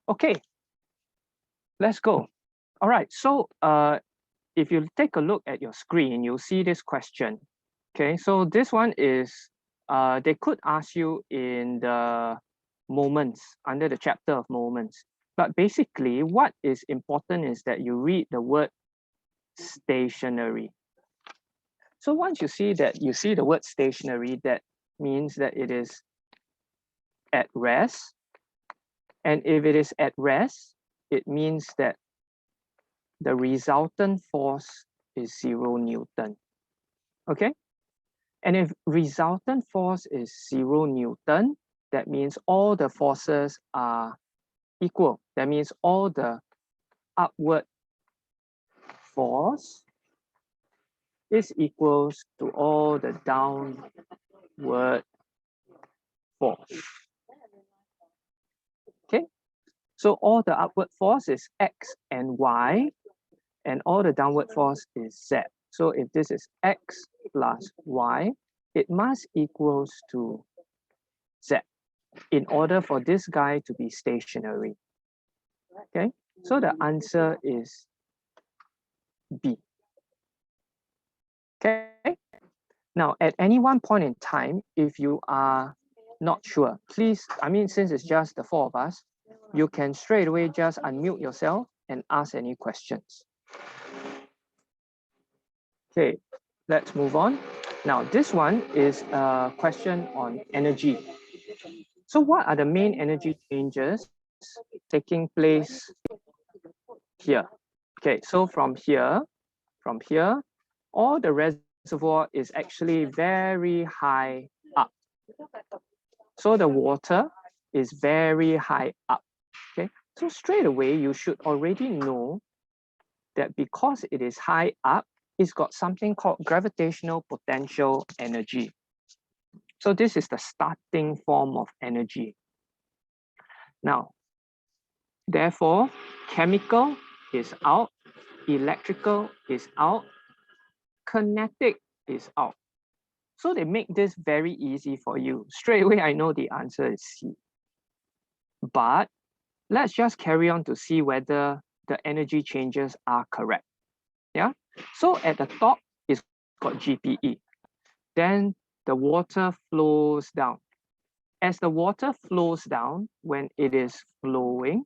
Okay, let's go. All right, so if you take a look at your screen, you'll see this question. Okay, so this one is, they could ask you in the moments, under the chapter of moments. But basically, what is important is that you read the word stationary. So once you see the word stationary, that means that it is at rest. And if it is at rest, it means that the resultant force is 0 Newton. Okay? And if resultant force is 0 Newton, that means all the forces are equal. That means all the upward force is equals to all the downward force. Okay, so all the upward force is x and y, and all the downward force is z. So if this is x plus y, it must equals to z in order for this guy to be stationary. Okay, so the answer is B. Okay, now at any one point in time, if you are not sure, please, since it's just the four of us, you can straight away just unmute yourself and ask any questions. Okay, let's move on. Now, this one is a question on energy. So what are the main energy changes taking place here? Okay, so from here, all the reservoir is actually very high up. So the water is very high up. Okay, so straight away you should already know that because it is high up, it's got something called gravitational potential energy. So this is the starting form of energy. Now, therefore, chemical is out, electrical is out, kinetic is out. So they make this very easy for you. Straight away, I know the answer is C. But let's just carry on to see whether the energy changes are correct. Yeah. So at the top is got GPE. Then the water flows down. As the water flows down, when it is flowing,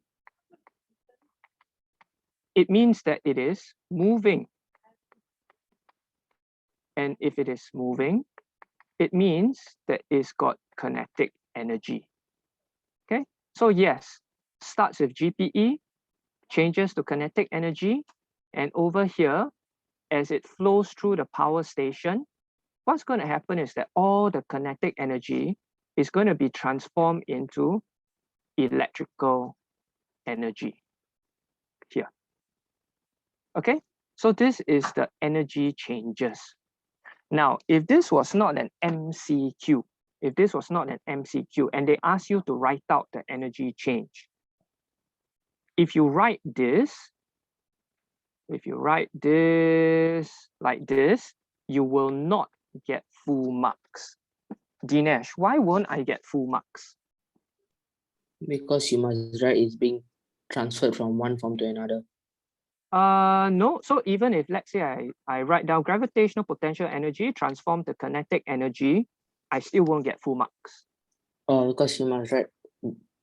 it means that it is moving. And if it is moving, it means that it's got kinetic energy. Okay, so yes, starts with GPE, changes to kinetic energy, and over here, as it flows through the power station, what's going to happen is that all the kinetic energy is going to be transformed into electrical energy here. Okay, so this is the energy changes. Now, if this was not an MCQ, and they ask you to write out the energy change, if you write this like this, you will not get full marks. Dinesh, why won't I get full marks? Because you must write it's being transferred from one form to another. No, so even if, let's say I write down gravitational potential energy transform to kinetic energy, I still won't get full marks. Oh, because you must write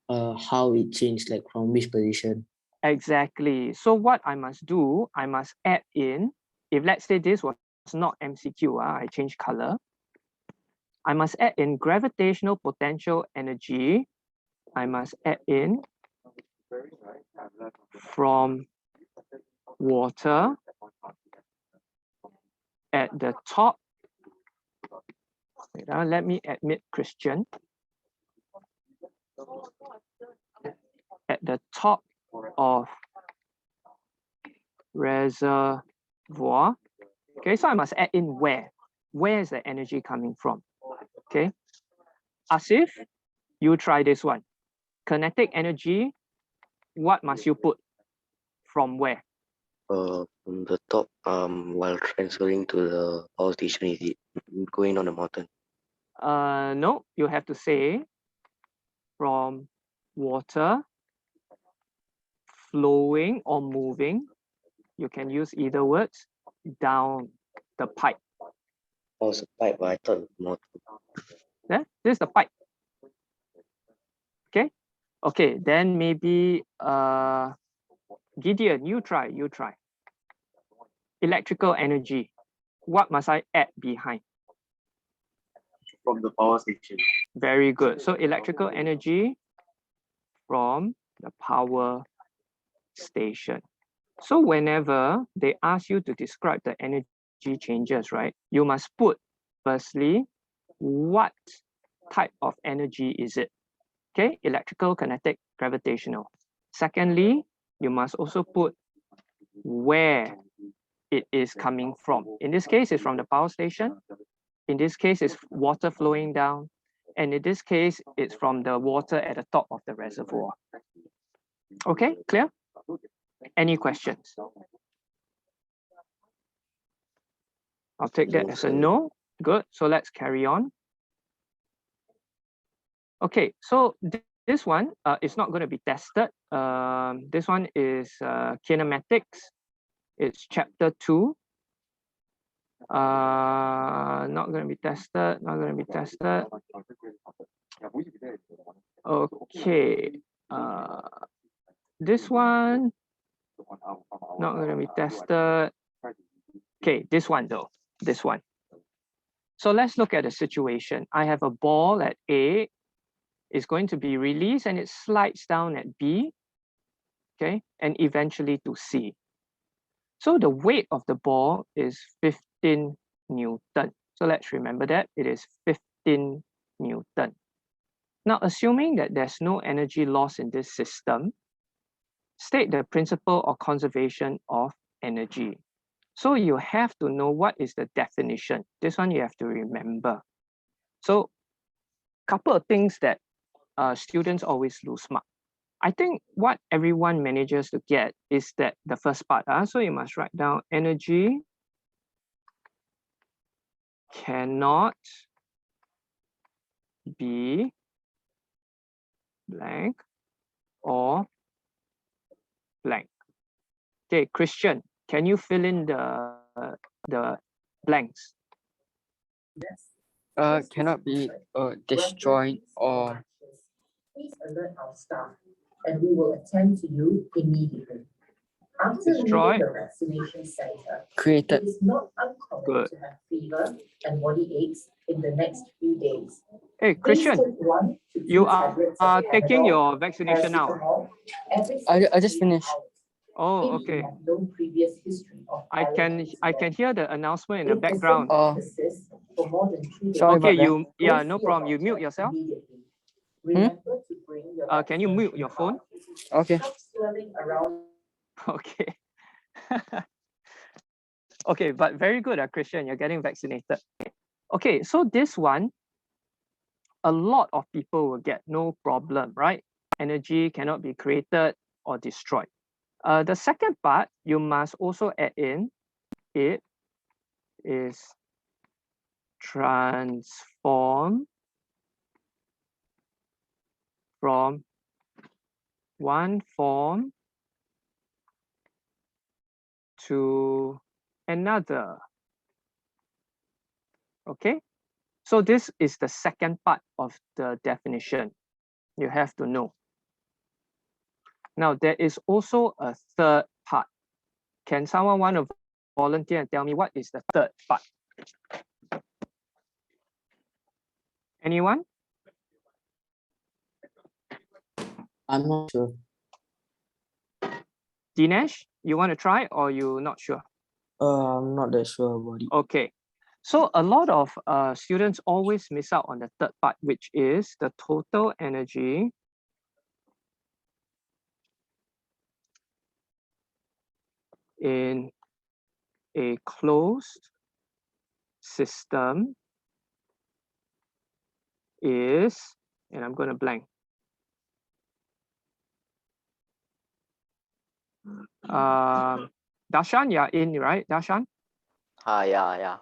how it changed, like from which position. Exactly. So what I must do, I must add in, if let's say this was not MCQ, I change color, I must add in gravitational potential energy. I must add in from water at the top. Wait, let me admit Christian. At the top of reservoir. Okay, so I must add in where. Where is the energy coming from? Okay. Asif, you try this one. Kinetic energy, what must you put? From where? From the top, while transferring to the power station, is it going on the mountain? No, you have to say from water flowing or moving, you can use either words, down the pipe. Oh, it's a pipe, but I thought it was motor. Yeah, this is the pipe. Okay. Okay, then maybe Gideon, you try. Electrical energy. What must I add behind? From the power station. Very good. So electrical energy from the power station. So whenever they ask you to describe the energy changes, right, you must put firstly, what type of energy is it? Okay, electrical, kinetic, gravitational. Secondly, you must also put where it is coming from. In this case, it's from the power station. In this case, it's water flowing down. And in this case, it's from the water at the top of the reservoir. Okay, clear? Any questions? I'll take that as a no. Good. So let's carry on. Okay, so this one is not going to be tested. This one is kinematics. It's chapter 2. Not going to be tested. Not going to be tested. Okay. This one not going to be tested. Okay, this one though. This one. So let's look at the situation. I have a ball at A. It's going to be released and it slides down at B, okay, and eventually to C. So the weight of the ball is 15 Newton. So let's remember that it is 15 Newton. Now, assuming that there's no energy loss in this system, state the principle of conservation of energy. So you have to know what is the definition. This one you have to remember. So couple of things that students always lose mark. I think what everyone manages to get is that the first part. So you must write down energy cannot be blank or blank. Okay, Christian, can you fill in the blanks? Cannot be destroyed or please alert our staff and we will attend to you immediately. After Destroyed. leaving the vaccination center, created. it is not uncommon Good. to have fever and body aches in the next few days. Hey, Please Christian, take 1 to 2 you are tablets of taking Panadol, your vaccination now. paracetamol every I just 72 finished. hours. Oh, If you okay. have no previous history of I can hear the announcement in the background. persists for more than 2 days. Sorry Okay, about that. you yeah, Go no see your problem. You mute doctor yourself. immediately. Remember to bring your Can you mute your phone? Okay. Stop swelling around. Okay. Okay, but very good, Christian. You're getting vaccinated. Okay, so this one, a lot of people will get no problem, right? Energy cannot be created or destroyed. The second part, you must also add in, it is transformed from one form to another. Okay, so this is the second part of the definition. You have to know. Now, there is also a third part. Can someone want to volunteer and tell me what is the third part? Anyone? I'm not sure. Dinesh, you want to try or you not sure? I'm not that sure about it. Okay. So a lot of students always miss out on the third part, which is the total energy in a closed system is, and I'm going to blank. Darshan, you're in, right? Darshan? Yeah.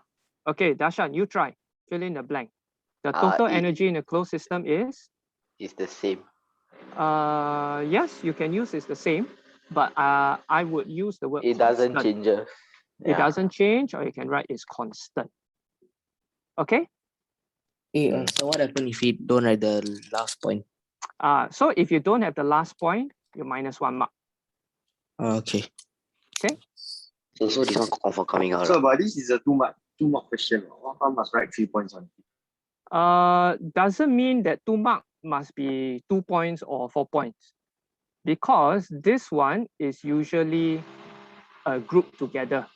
Okay, Darshan, you try. Fill in the blank. The Ah, total it- energy in a closed system is? It's the same. Yes, you can use it's the same. but I would use the word It doesn't constant. change. It doesn't change, or you can write it's constant. Okay. So what happens if we don't write the last point? So if you don't have the last point, you minus 1 mark. Okay. So this one confirm coming out. So, but this is a two mark question. How come must write 3 points on it? Doesn't mean that 2 mark must be 2 points or 4 points, because this one is usually grouped together.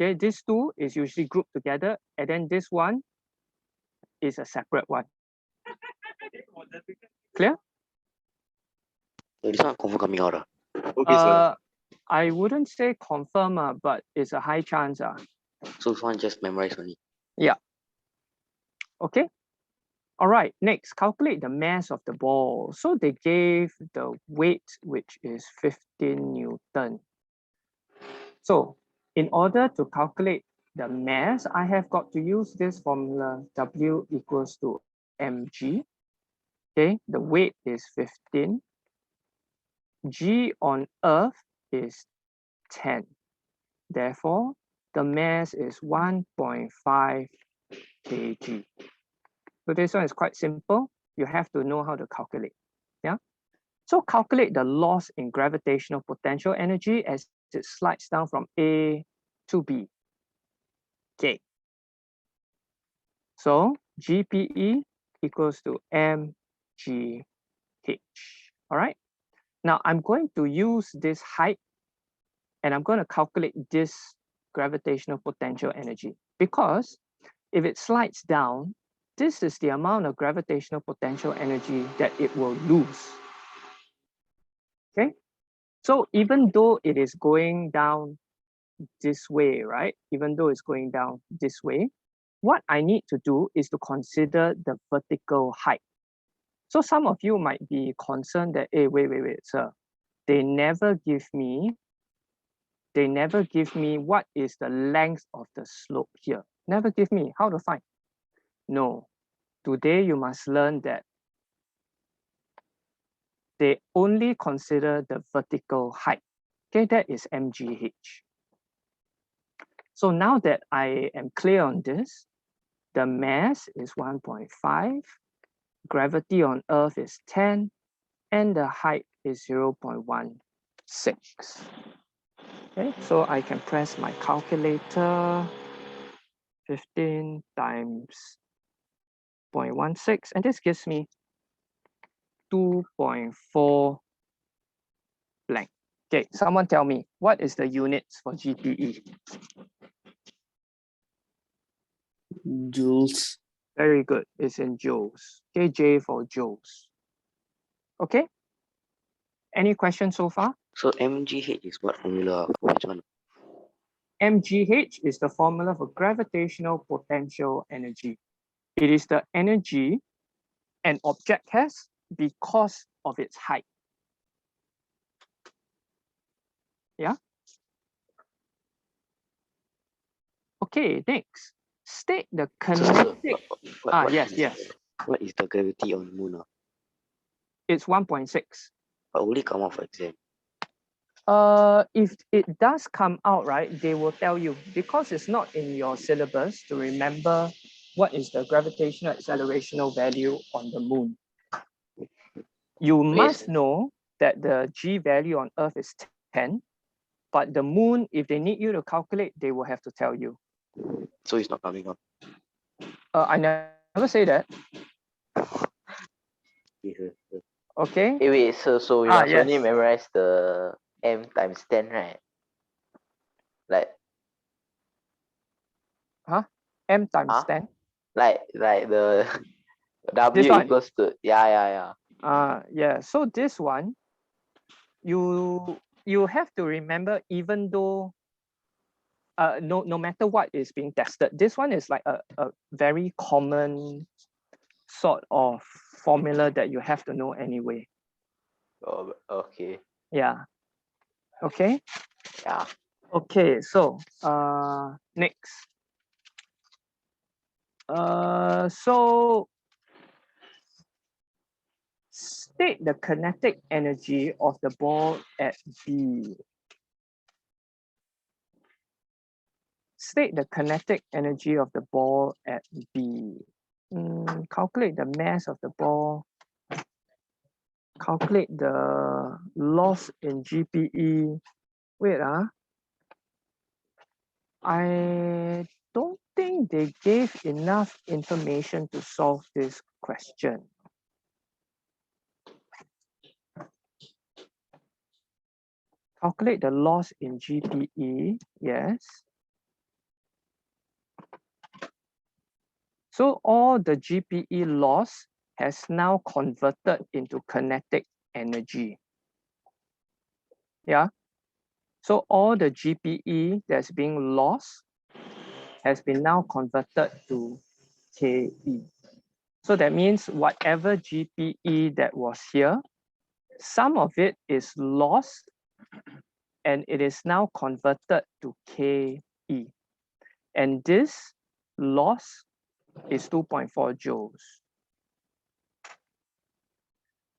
Okay, this two is usually grouped together, and then this one is a separate one. Clear? So this one confirm coming out. Okay, sir. I wouldn't say confirm, but it's a high chance. So this one just memorize only. Okay. All right, next, calculate the mass of the ball. So they gave the weight, which is 15 Newton. So in order to calculate the mass, I have got to use this formula, W equals to mg. Okay, the weight is 15. G on Earth is 10. Therefore, the mass is 1.5 kg. So this one is quite simple. You have to know how to calculate. Yeah. So calculate the loss in gravitational potential energy as it slides down from A to B. Okay. So GPE equals to mgh. All right. Now I'm going to use this height, and I'm going to calculate this gravitational potential energy, because if it slides down, this is the amount of gravitational potential energy that it will lose. Okay, so even though it is going down this way, right? Even though it's going down this way, what I need to do is to consider the vertical height. So some of you might be concerned that, hey, wait, sir, they never give me what is the length of the slope here. Never give me how to find. No, today you must learn that they only consider the vertical height. Okay, that is mgh. So now that I am clear on this, the mass is 1.5, gravity on Earth is 10, and the height is 0.16. Okay, so I can press my calculator, 15 times 0.16, and this gives me 2.4 blank. Okay, someone tell me, what is the units for GPE? Joules. Very good, it's in joules. Okay, J for joules. Okay, any questions so far? So mgh is what formula? Which one? mgh is the formula for gravitational potential energy. It is the energy an object has because of its height. Yeah. Okay, next. State the kinetic. Yes. What is the gravity on the moon? It's 1.6. But only come out for exam. If it does come out, right, they will tell you, because it's not in your syllabus to remember what is the gravitational accelerational value on the moon. You must know that the G value on Earth is 10, but the moon, if they need you to calculate, they will have to tell you. So it's not coming up. I never say that. Okay. Hey, wait, so we must yes. only memorize the m times 10, right? Like M times 10. like the W This one. equals to yeah. Yeah. So this one, you have to remember, even though no matter what is being tested, this one is like a very common sort of formula that you have to know anyway. Oh, okay. Yeah. Okay. Yeah. Okay. So next. So State the kinetic energy of the ball at B. State the kinetic energy of the ball at B. Calculate the mass of the ball. Calculate the loss in GPE. Wait, I don't think they gave enough information to solve this question. Calculate the loss in GPE, yes. So all the GPE loss has now converted into kinetic energy. Yeah. So all the GPE that's being lost has been now converted to KE. So that means whatever GPE that was here, some of it is lost and it is now converted to KE. And this loss is 2.4 joules.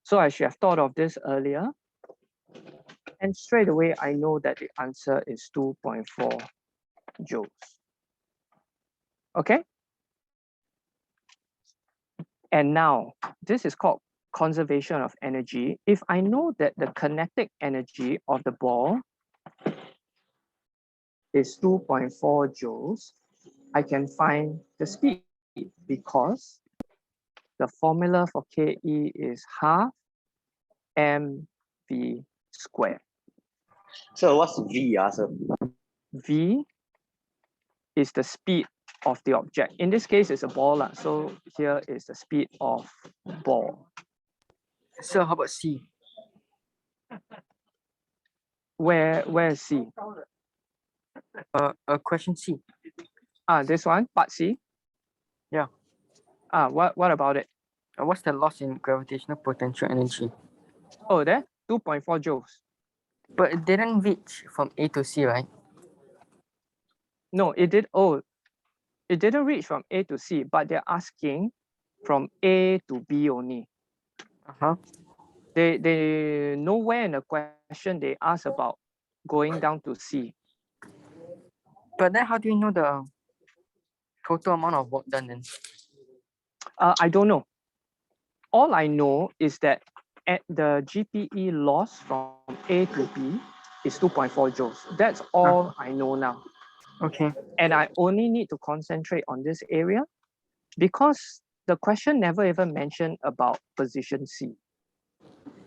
So I should have thought of this earlier. And straight away, I know that the answer is 2.4 joules. Okay? And now, this is called conservation of energy. If I know that the kinetic energy of the ball is 2.4 joules, I can find the speed because the formula for KE is half mv squared. So what's V, sir? V is the speed of the object. In this case, it's a ball. So here is the speed of ball. So how about C? Where is C? Question C. This one, part C? Yeah. What about it? What's the loss in gravitational potential energy? Oh, there, 2.4 joules. But it didn't reach from A to C, right? No, it did. Oh, it didn't reach from A to C, but they're asking from A to B only. They nowhere in the question they ask about going down to C. But then how do you know the total amount of work done then? I don't know. All I know is that at the GPE loss from A to B is 2.4 joules. That's all I know now. Okay. And I only need to concentrate on this area because the question never even mentioned about position C.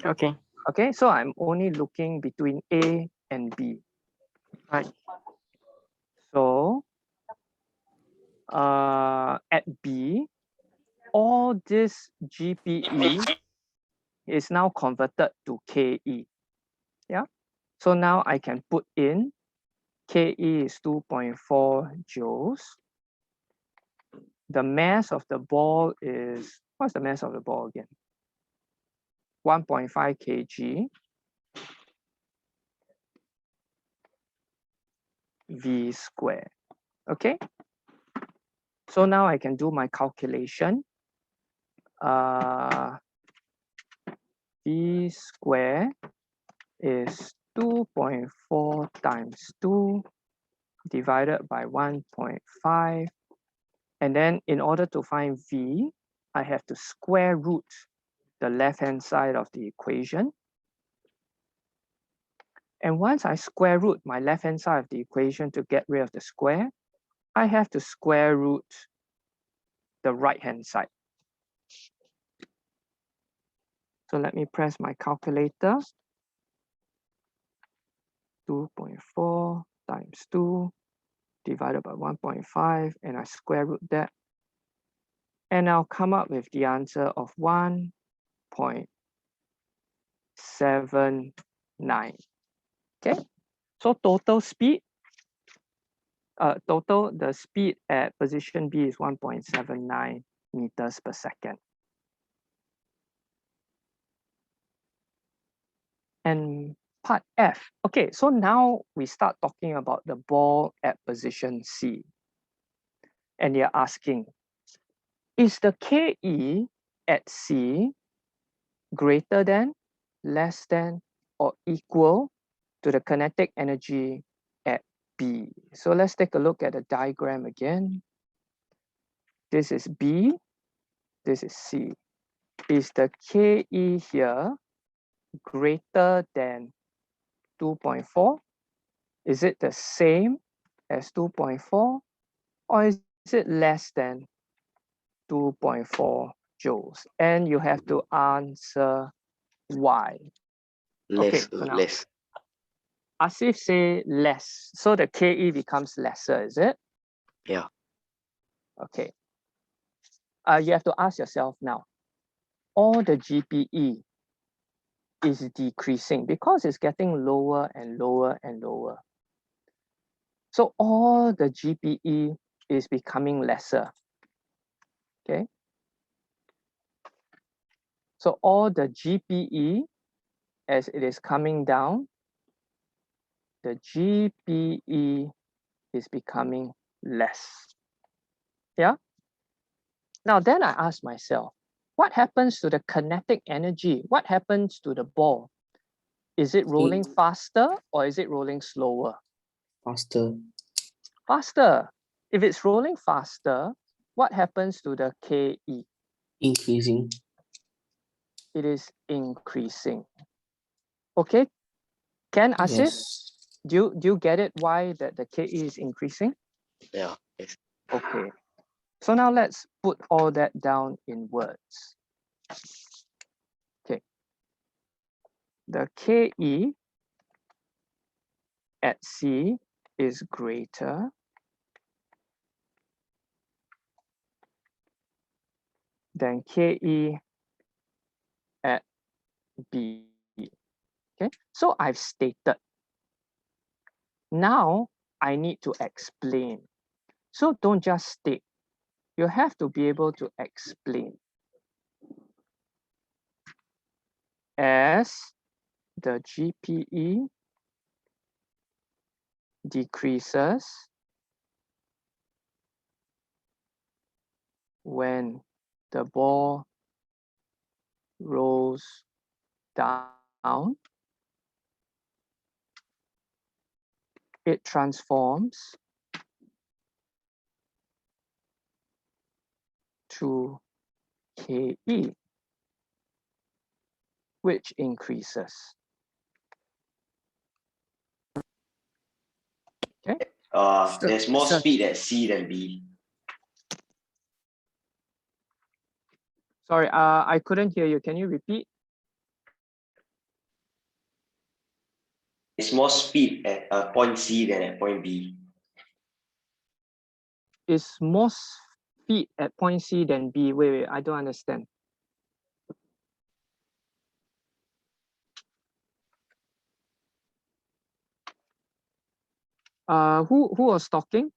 Okay. Okay, so I'm only looking between A and B. Right. So at B, all this GPE is now converted to KE. Yeah. So now I can put in KE is 2.4 joules. The mass of the ball is, what's the mass of the ball again? 1.5 kg. V squared. Okay. So now I can do my calculation. V squared is 2.4 times 2 divided by 1.5. And then in order to find V, I have to square root the left-hand side of the equation. And once I square root my left-hand side of the equation to get rid of the square, I have to square root the right-hand side. So let me press my calculator. 2.4 times 2 divided by 1.5, and I square root that. And I'll come up with the answer of 1.79. Okay, so total speed, the speed at position B is 1.79 meters per second. And part F. Okay, so now we start talking about the ball at position C. And you're asking, is the KE at C greater than, less than, or equal to the kinetic energy at B. So let's take a look at the diagram again. This is B, this is C. Is the KE here greater than 2.4? Is it the same as 2.4? Or is it less than 2.4 joules? And you have to answer why. Less, so now less. Asif say less. So the KE becomes lesser, is it? Yeah. Okay. You have to ask yourself now, all the GPE is decreasing because it's getting lower and lower and lower. So all the GPE is becoming lesser. Okay. So all the GPE, as it is coming down, the GPE is becoming less. Yeah. Now then I ask myself, what happens to the kinetic energy? What happens to the ball? Is it rolling faster or is it rolling slower? Faster. Faster. If it's rolling faster, what happens to the KE? Increasing. It is increasing. Okay. Ken, Asif, Yes. do you get it why that the KE is increasing? Yeah. Yes. Okay. So now let's put all that down in words. Okay. The KE at C is greater than KE at B. Okay, so I've stated. Now I need to explain. So don't just state. You have to be able to explain. As the GPE decreases when the ball rolls down, it transforms to KE, which increases. Okay. There's more So- speed at C than B. Sorry, I couldn't hear you. Can you repeat? There's more speed at point C than at point B. Is more speed at point C than B? Wait, I don't understand. Who was talking?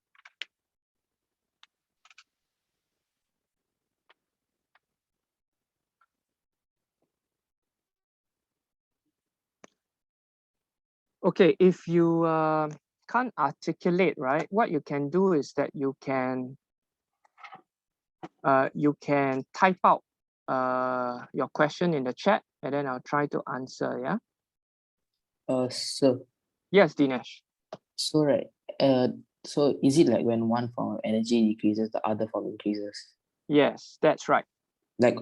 Okay, if you can't articulate, right, what you can do is that you can type out your question in the chat and then I'll try to answer, yeah? Sir, Yes, Dinesh. so right, so is it like when one form of energy decreases, the other form increases? Yes, that's right. Like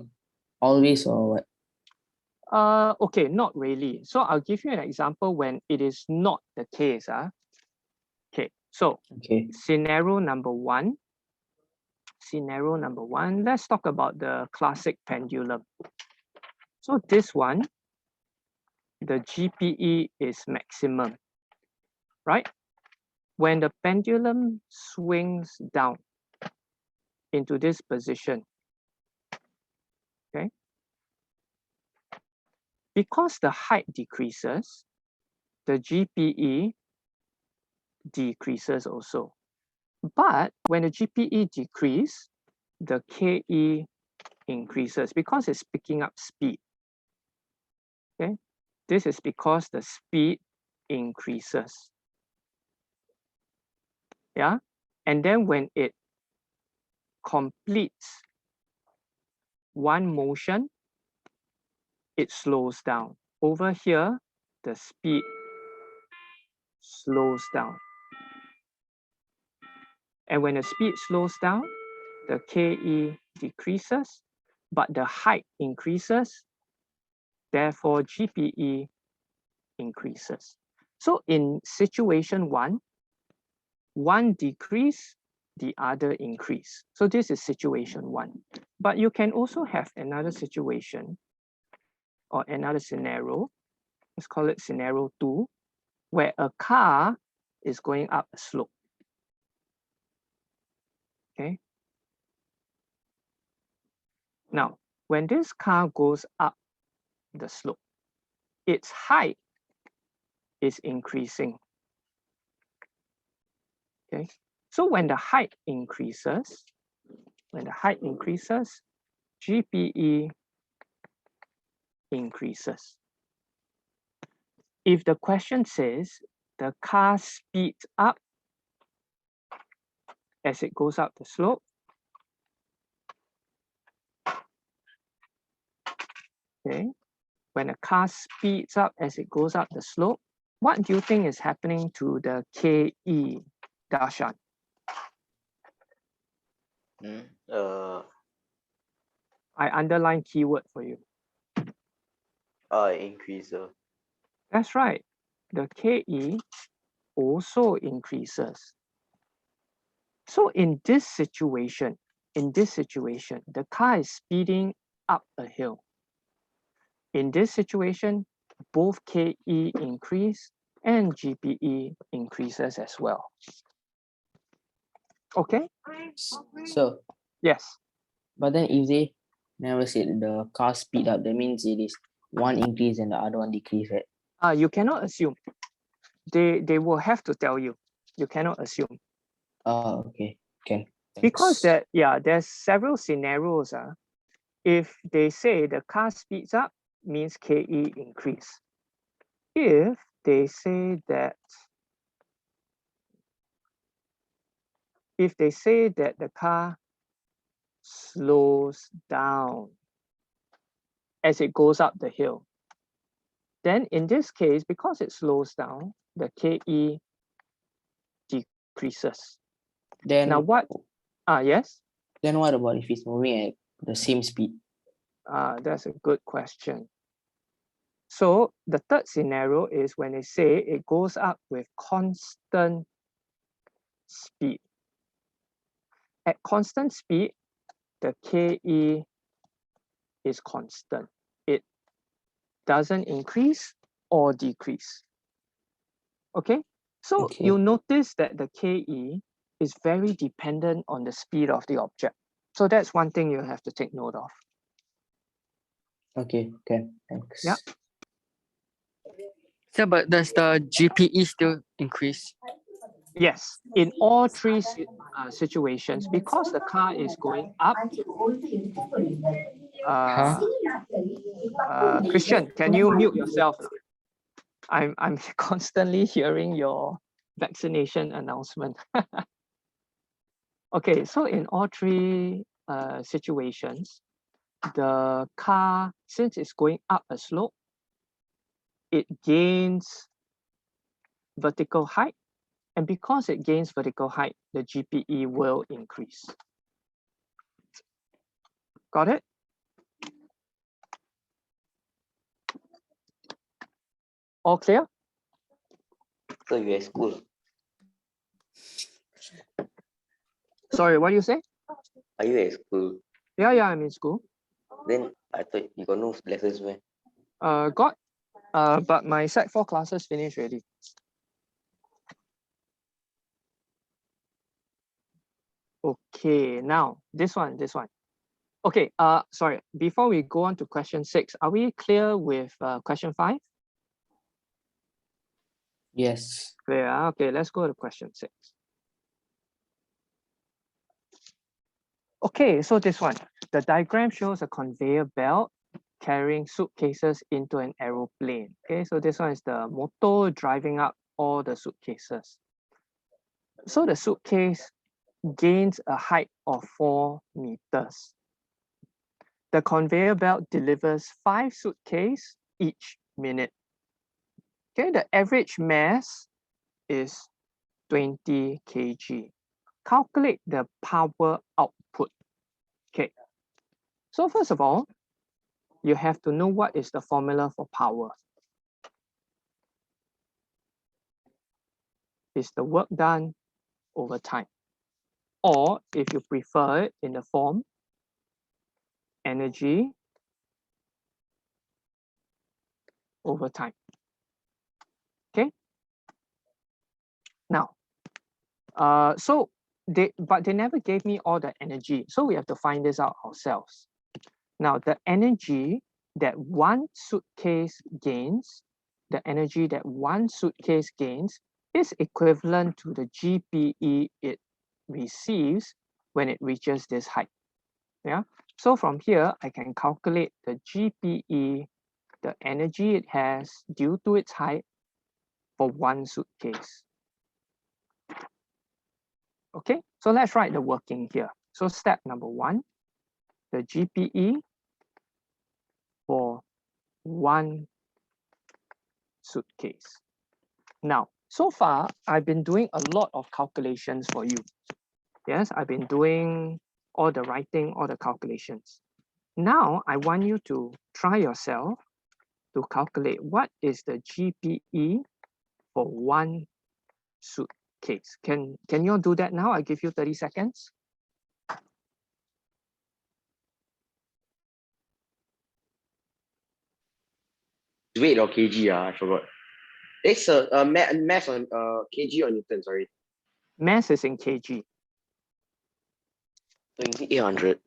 always or what? Okay, not really. So I'll give you an example when it is not the case. Okay, so Okay. scenario number one, let's talk about the classic pendulum. So this one, the GPE is maximum, right? When the pendulum swings down into this position, okay? Because the height decreases, the GPE decreases also. But when the GPE decreases, the KE increases because it's picking up speed. Okay, this is because the speed increases. Yeah, and then when it completes one motion, it slows down. Over here, the speed slows down. And when the speed slows down, the KE decreases, but the height increases, therefore GPE increases. So in situation one decrease, the other increase. So this is situation one. But you can also have another situation or another scenario, let's call it scenario 2, where a car is going up a slope. Okay. Now, when this car goes up the slope, its height is increasing. Okay. So when the height increases, GPE increases. If the question says the car speeds up as it goes up the slope, okay, when a car speeds up as it goes up the slope, what do you think is happening to the KE, Darshan? I underline keyword for you. Increase. That's right. The KE also increases. So in this situation, the car is speeding up a hill. In this situation, both KE increase and GPE increases as well. Okay? So, Yes. but then if they never said the car speed up, that means it is one increase and the other one decrease, right? You cannot assume. They will have to tell you. You cannot assume. Oh, okay. Can. Because there's several scenarios. If they say the car speeds up, means KE increase. If they say that the car slows down as it goes up the hill, then in this case, because it slows down, the KE decreases. Then Now what? Yes? Then what about if it's moving at the same speed? That's a good question. So the third scenario is when they say it goes up with constant speed. At constant speed, the KE is constant. It doesn't increase or decrease. Okay, so you notice that the KE is very dependent on the speed of the object. So that's one thing you have to take note of. Okay, thanks. Yeah. So, but does the GPE still increase? Yes, in all three situations, because the car is going up. Christian, can you mute yourself? I'm constantly hearing your vaccination announcement. Okay, so in all three situations, the car, since it's going up a slope, it gains vertical height. And because it gains vertical height, the GPE will increase. Got it? All clear? So you at school? Sorry, what do you say? Are you at school? Yeah, I'm in school. Then I thought you got no lessons, man. Got, but my Sec 4 classes finished already. Okay, now this one. Okay, sorry, before we go on to question 6, are we clear with question 5? Yes. Clear, okay, let's go to question 6. Okay, so this one, the diagram shows a conveyor belt carrying suitcases into an aeroplane. Okay, so this one is the motor driving up all the suitcases. So the suitcase gains a height of 4 meters. the conveyor belt delivers 5 suitcases each minute. Okay, the average mass is 20 kg. Calculate the power output. Okay, so first of all, you have to know what is the formula for power. It's the work done over time. Or if you prefer it in the form, energy over time. Okay. Now, but they never gave me all the energy. So we have to find this out ourselves. Now, the energy that one suitcase gains, is equivalent to the GPE it receives when it reaches this height. Yeah. So from here, I can calculate the GPE, the energy it has due to its height for one suitcase. Okay, so let's write the working here. So step number 1, the GPE for one suitcase. Now, so far, I've been doing a lot of calculations for you. Yes, I've been doing all the writing, all the calculations. Now, I want you to try yourself to calculate what is the GPE for one suitcase. Can you all do that now? I give you 30 seconds. Weight or kg? I forgot. It's mass on kg or Newton, sorry. Mass is in kg. So is it 800?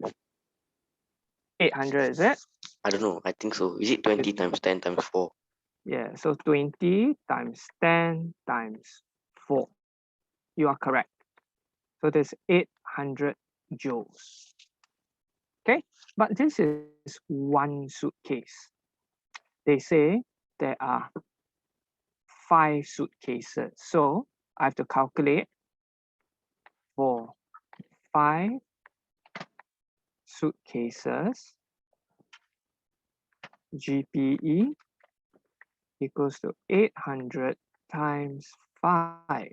800, is it? I don't know. I think so. Is it 20 times 10 times 4? Yeah, so 20 times 10 times 4. You are correct. So there's 800 joules. Okay, but this is one suitcase. They say there are 5 suitcases. So I have to calculate for 5 suitcases, GPE equals to 800 times 5.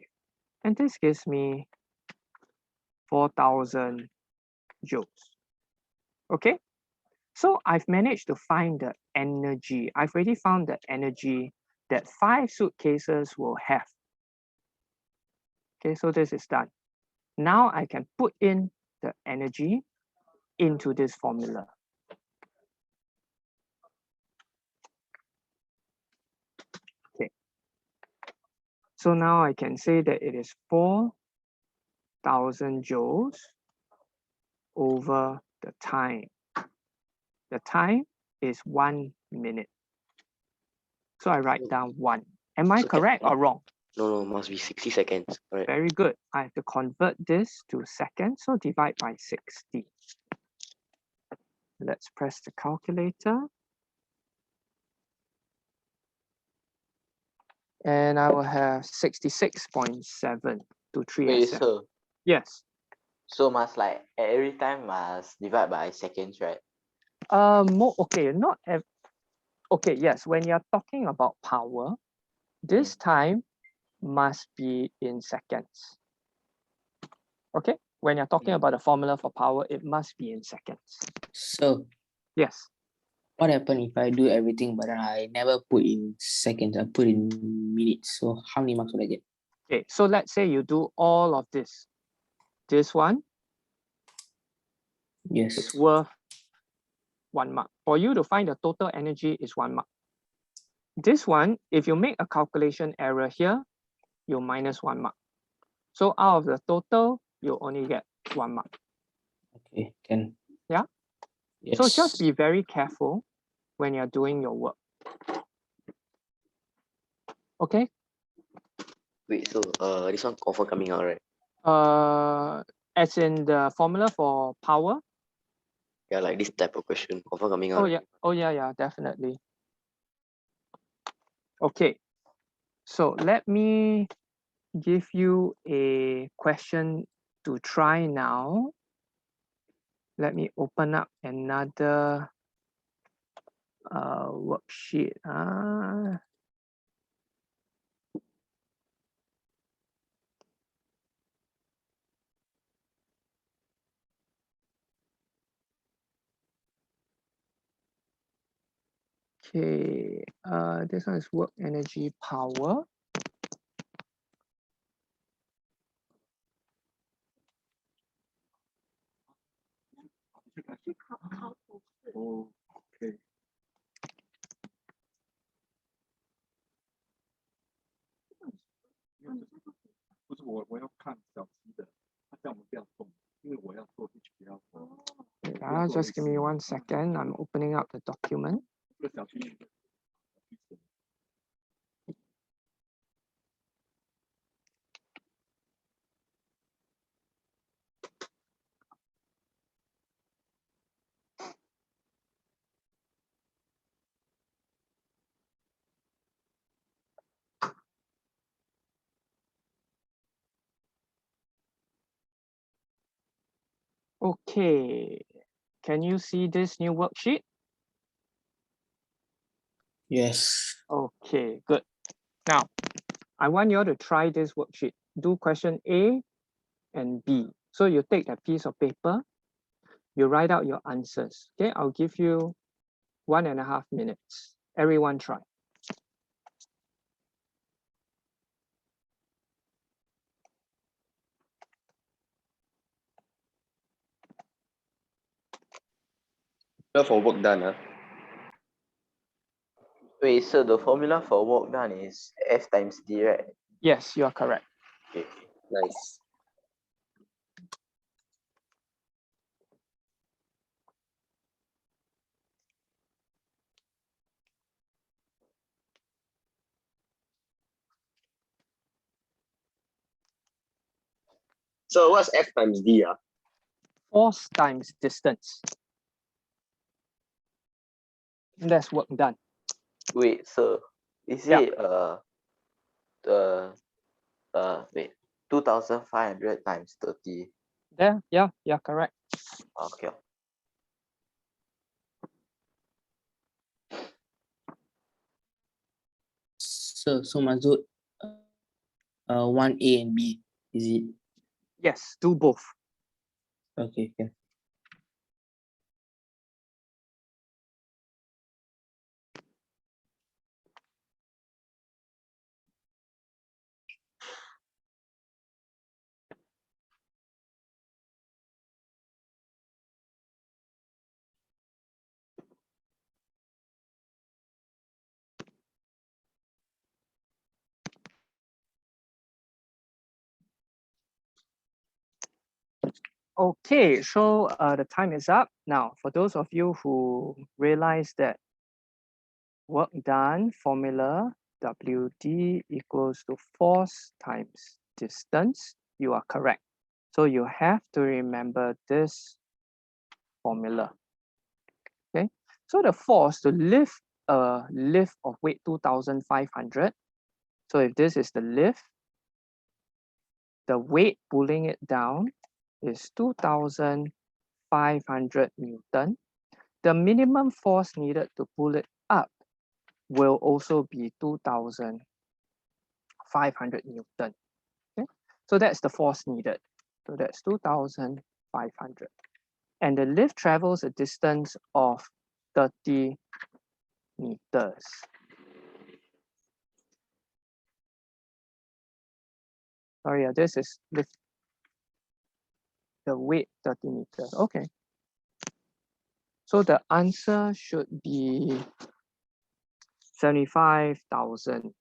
And this gives me 4,000 joules. Okay, so I've managed to find the energy. I've already found the energy that 5 suitcases will have. Okay, so this is done. Now I can put in the energy into this formula. Okay, so now I can say that it is 4,000 joules over the time. The time is 1 minute. So I write down 1. Am I correct or wrong? No, must be 60 seconds. All right. Very good. I have to convert this to seconds, so divide by 60. Let's press the calculator. And I will have 66.7 to 3 Wait, SF. so Yes. so must like every time must divide by seconds, right? Okay, not okay, yes, when you're talking about power, this time must be in seconds. Okay, when you're talking about the formula for power, it must be in seconds. So Yes. what happens if I do everything but I never put in seconds, I put in minutes? So how many marks would I get? Okay, so let's say you do all of this. This one Yes. is worth 1 mark. For you to find the total energy is 1 mark. This one, if you make a calculation error here, you minus 1 mark. So out of the total, you only get 1 mark. Okay, can. Yeah? Yes. So just be very careful when you're doing your work. Okay? Wait, so this one confirm coming out, right? As in the formula for power? Yeah, like this type of question confirm coming out. Oh right? yeah, oh yeah, definitely. Okay, so let me give you a question to try now. Let me open up another worksheet. Okay, this one is work energy power. Okay. Just give me 1 second. I'm opening up the document. Okay, can you see this new worksheet? Yes. Okay, good. Now, I want you all to try this worksheet. Do question A and B. So you take a piece of paper, you write out your answers. Okay, I'll give you 1.5 minutes. Everyone try. For work done, huh? Wait, so the formula for work done is F times D, right? Yes, you are correct. Okay. Nice. So what's F times D? Force times distance. That's work done. Wait, so is Yeah. it wait, 2,500 times 30? There, yeah, correct. Okay. So Mazud, 1A and B, is it? Yes, do both. Okay, okay. Okay, so the time is up. Now, for those of you who realize that work done formula WD equals to force times distance, you are correct. So you have to remember this formula. Okay, so the force to lift a lift of weight 2,500. So if this is the lift, the weight pulling it down is 2,500 Newton. The minimum force needed to pull it up will also be 2,500 Newton. Okay, so that's the force needed. So that's 2,500. And the lift travels a distance of 30 meters. Sorry, this is lift, the weight 30 meters. Okay. So the answer should be 75,000.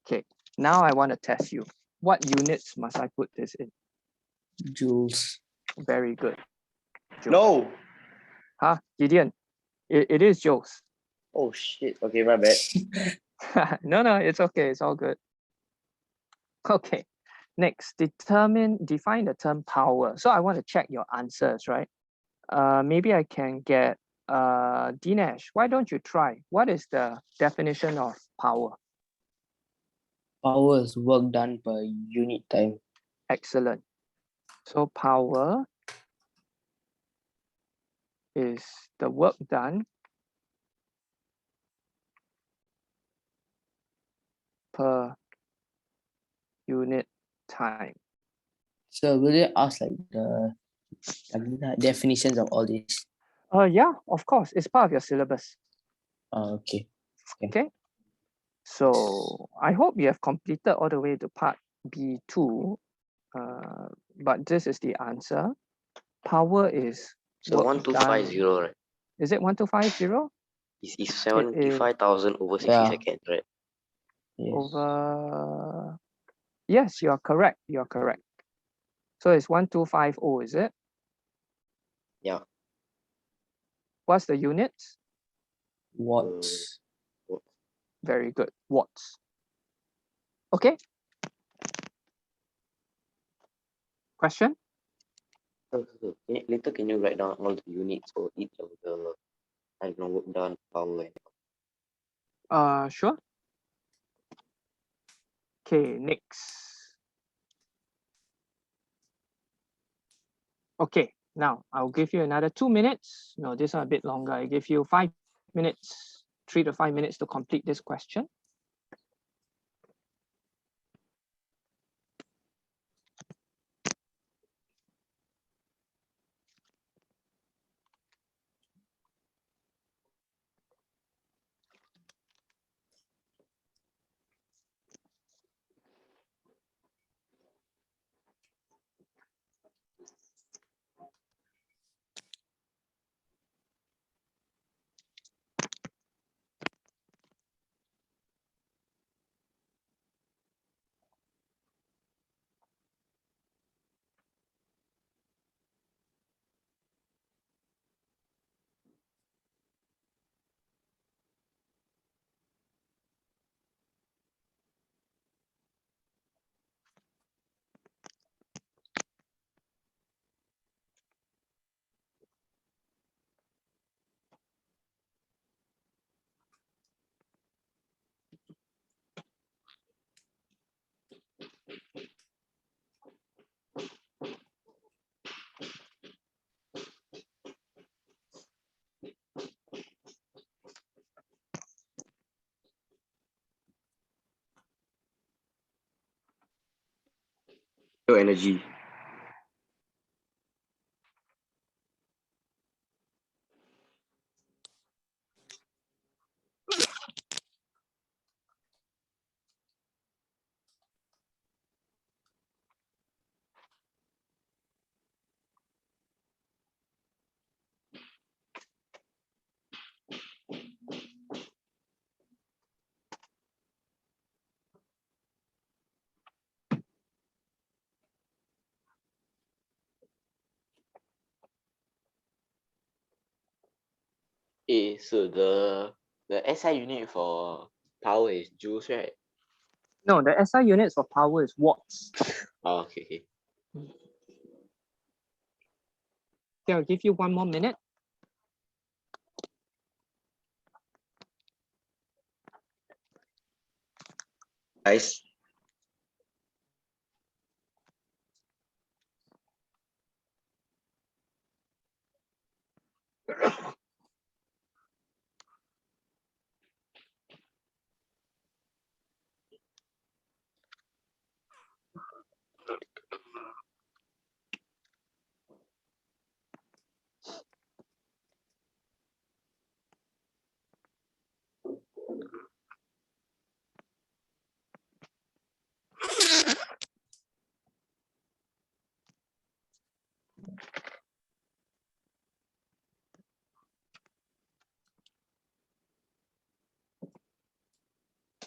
Okay, now I want to test you. What units must I put this in? Joules. Very good. No. Huh, Gideon? It is joules. Oh shit. Okay, my bad. No, it's okay. It's all good. Okay, next, define the term power. So I want to check your answers, right? Maybe I can get Dinesh. Why don't you try? What is the definition of power? Power is work done per unit time. Excellent. So power is the work done per unit time. So will you ask like the definitions of all this? Yeah, of course, it's part of your syllabus. Okay. Okay. So I hope you have completed all the way to part B2. But this is the answer. Power is So work 1250, done. right? Is it 1250? It's 75,000 over 60 Yeah. seconds, right? Yes. Over. Yes, you are correct. You are correct. So it's 1250, is it? Yeah. What's the units? Watts. Very good. Watts. Okay. Question? Later, can you write down all the units for each of the, I don't know, work done, power, and Sure. Okay, next. Okay, now I'll give you another 2 minutes. No, this one a bit longer. I give you 5 minutes, 3 to 5 minutes to complete this question. energy. So the SI unit for power is joules, right? No, the SI units for power is watts. Oh, okay. Okay, I'll give you 1 more minute. Guys,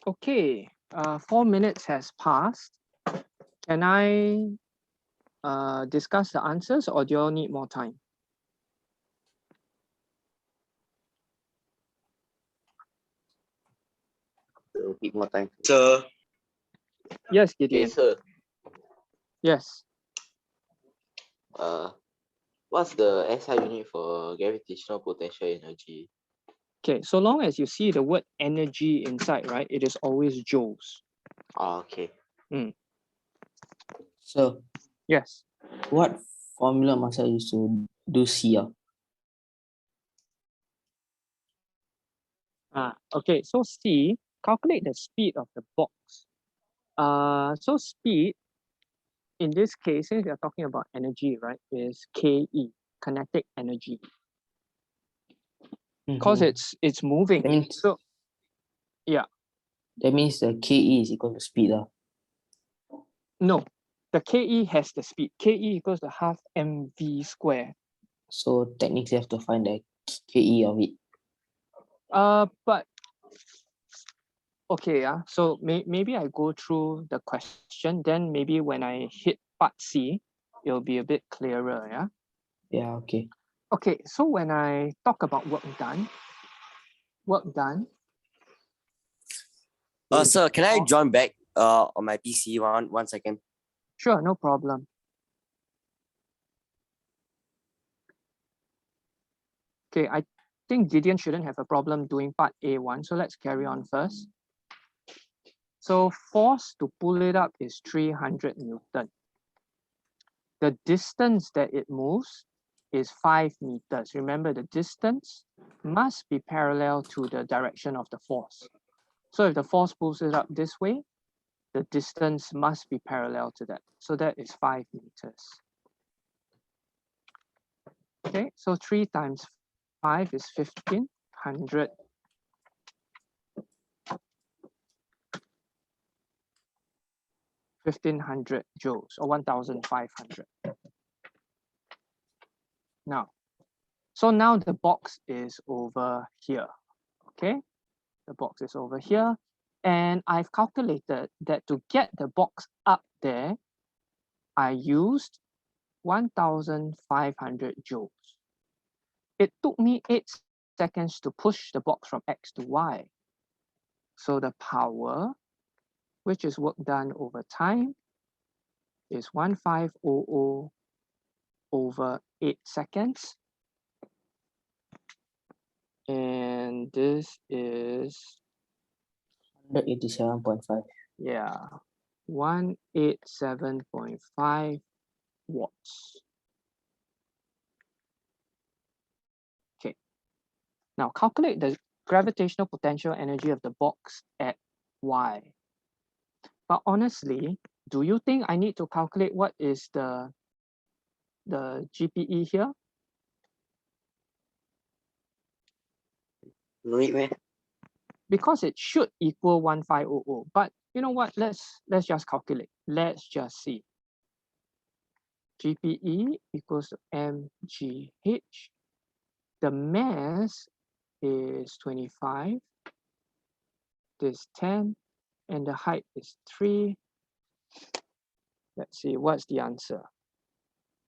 Okay, 4 minutes has passed. Can I discuss the answers, or do you all need more time? a bit more time. sir, Yes, Okay, Gideon. so Yes. what's the SI unit for gravitational potential energy? Okay, so long as you see the word energy inside, right, it is always joules. Oh, okay. So Yes. what formula must I use to do CR? Okay, so C, calculate the speed of the box. So speed, in this case, since we are talking about energy, right, is KE, kinetic energy. Because Mhm. it's moving. That means So yeah, that means the KE is equal to speed. no, the KE has the speed. KE equals to half mv square. So technically I have to find the KE of it. But okay, so maybe I go through the question, then maybe when I hit part C, it'll be a bit clearer, yeah? Yeah, okay. Okay, so when I talk about work done is Sir, can I all- join back on my PC 1 second? Sure, no problem. Okay, I think Gideon shouldn't have a problem doing part A1, so let's carry on first. So force to pull it up is 300 Newton. The distance that it moves is 5 meters. Remember, the distance must be parallel to the direction of the force. So if the force pulls it up this way, the distance must be parallel to that. So that is 5 meters. Okay, so 3 times 5 is 1500. joules or 1500. Now, so now the box is over here. Okay, the box is over here. And I've calculated that to get the box up there, I used 1500 joules. It took me 8 seconds to push the box from X to Y. So the power, which is work done over time, is 1500 over 8 seconds. And this is 187.5. yeah, 187.5 watts. Okay. Now calculate the gravitational potential energy of the box at Y. But honestly, do you think I need to calculate what is the GPE here? No need, man. Because it should equal 1500. But you know what? Let's just calculate. Let's just see. GPE equals to mgh. The mass is 25. This 10, and the height is 3. Let's see, what's the answer?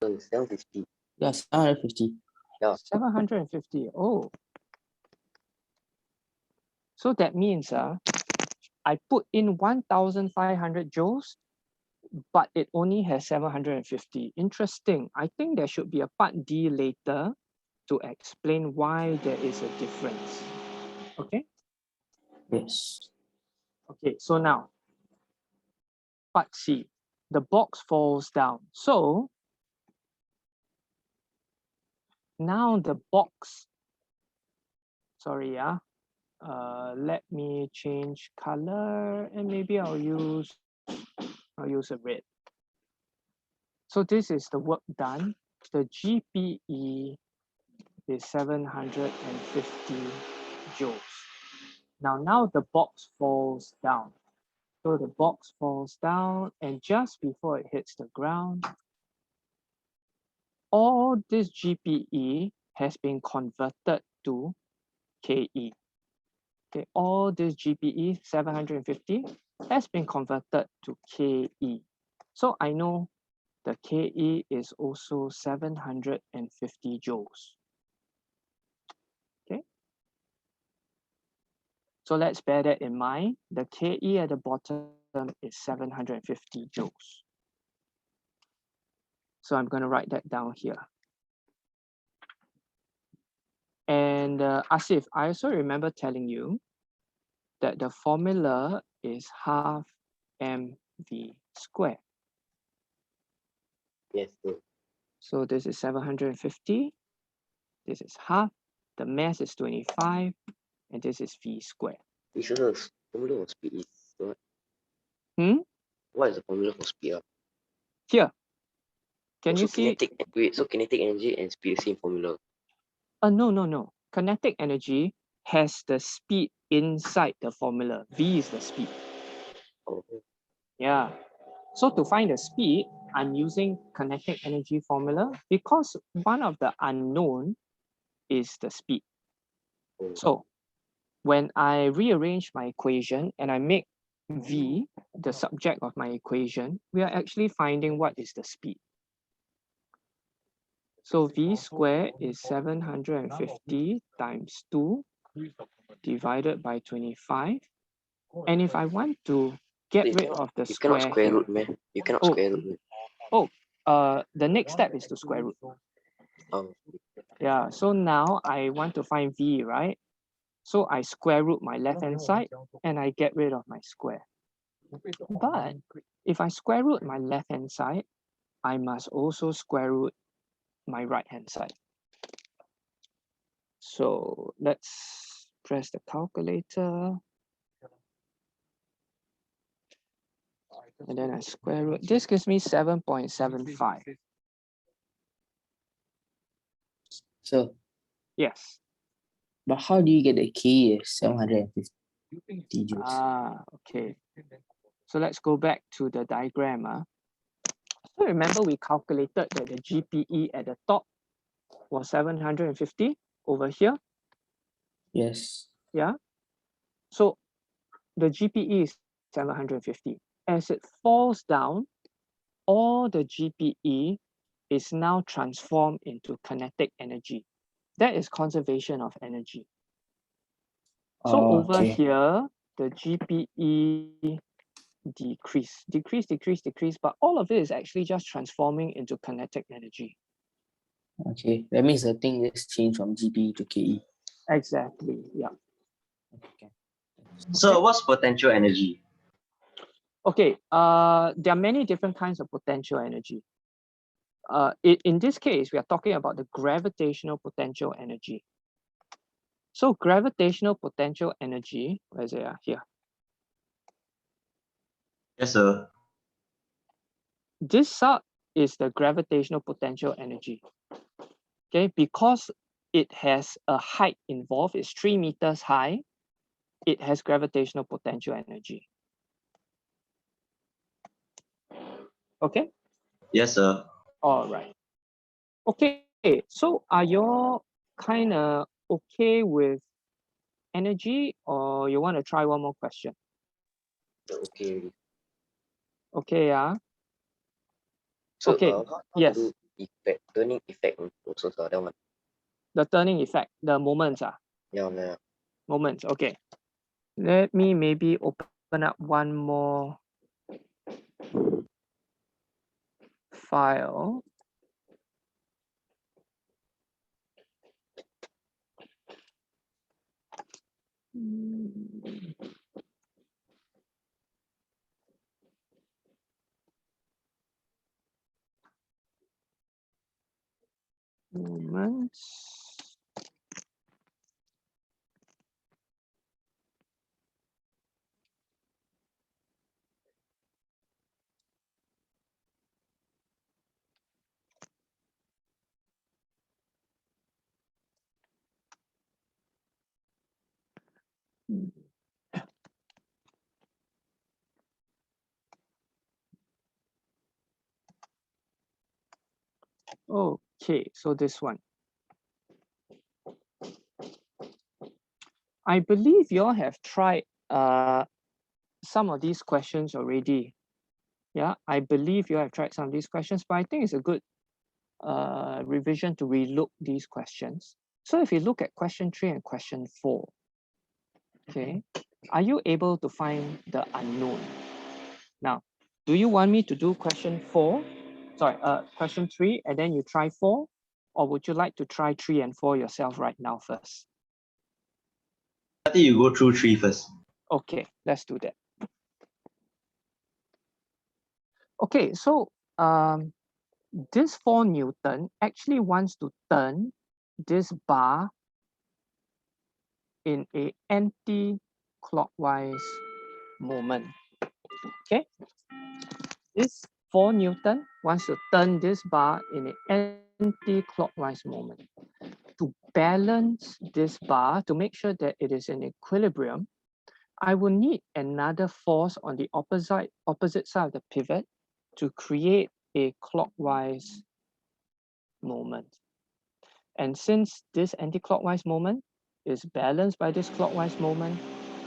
750. Yeah, 750. 750. Oh. So that means I put in 1500 joules, but it only has 750. Interesting. I think there should be a part D later to explain why there is a difference. Okay? Yes. Okay, so now, part C. The box falls down. So now the box, sorry, let me change color and maybe I'll use a red. So this is the work done. The GPE is 750 joules. Now the box falls down. So the box falls down, and just before it hits the ground, all this GPE has been converted to KE. Okay, all this GPE 750 has been converted to KE. So I know the KE is also 750 joules. Okay. So let's bear that in mind. The KE at the bottom is 750 joules. So I'm going to write that down here. And Asif, I also remember telling you that the formula is half mv squared. Yes, sir. So this is 750. This is half. The mass is 25. and this is V squared. It's the formula for speed is what? Hmm? What is the formula for speed? Here, can you see? So kinetic energy and speed same formula. No. Kinetic energy has the speed inside the formula. V is the speed. Oh, Yeah. So to find the speed, I'm using kinetic energy formula because one of the unknown is the speed. oh. So when I rearrange my equation and I make V the subject of my equation, we are actually finding what is the speed. So V squared is 750 times 2 divided by 25. And if I want to get So rid of the you cannot square square here, root, man. You cannot square root. Man. the next step is to square root. Oh, Yeah, so now I want to find V, right? So I square root my left-hand side and I get rid of my square. But if I square root my left-hand side, I must also square root my right-hand side. So let's press the calculator. And then I square root. This gives me 7.75. So, Yes. but how do you get the K as 750 joules? Okay. So let's go back to the diagram. So remember we calculated that the GPE at the top was 750 over here. Yes. Yeah. So the GPE is 750. As it falls down, all the GPE is now transformed into kinetic energy. That is conservation of energy. So over Okay. here, the GPE decrease, but all of it is actually just transforming into kinetic energy. Okay. That means the thing just changed from GPE to KE. Exactly. Yeah. Okay. So what's potential energy? Okay. There are many different kinds of potential energy. In this case, we are talking about the gravitational potential energy. So gravitational potential energy, where is it? Here. Yes, sir. This sub is the gravitational potential energy. Okay, because it has a height involved, it's 3 meters high, it has gravitational potential energy. Okay? Yes, sir. All right. Okay, so are you kind of okay with energy, or you want to try one more question? okay. Okay, yeah. So Okay, how yes. to do effect, turning effect also, so that one. The turning effect, the moments, Yeah. moments. Okay. Let me maybe open up one more file. Moments. Okay, so this one. I believe you all have tried some of these questions already. Yeah, I believe you have tried some of these questions, but I think it's a good revision to relook these questions. So if you look at question 3 and question 4, okay, are you able to find the unknown? Now, do you want me to do question 4? Sorry, question 3, and then you try 4? Or would you like to try 3 and 4 yourself right now first? I think you go through 3 first. Okay, let's do that. Okay, so this 4 Newton actually wants to turn this bar in a anti-clockwise moment. Okay, this 4 Newton wants to turn this bar in an anti-clockwise moment. To balance this bar, to make sure that it is in equilibrium, I will need another force on the opposite side of the pivot to create a clockwise moment. And since this anti-clockwise moment is balanced by this clockwise moment,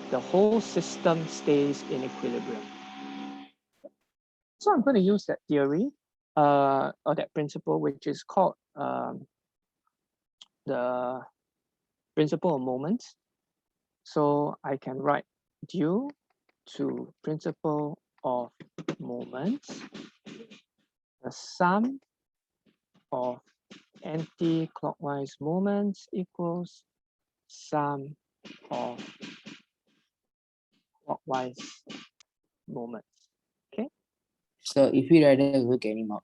the whole system stays in equilibrium. So I'm going to use that theory or that principle, which is called the principle of moments. So I can write due to principle of moments, the sum of anti-clockwise moments equals sum of clockwise moments. Okay. So if we write it, we'll get any mark.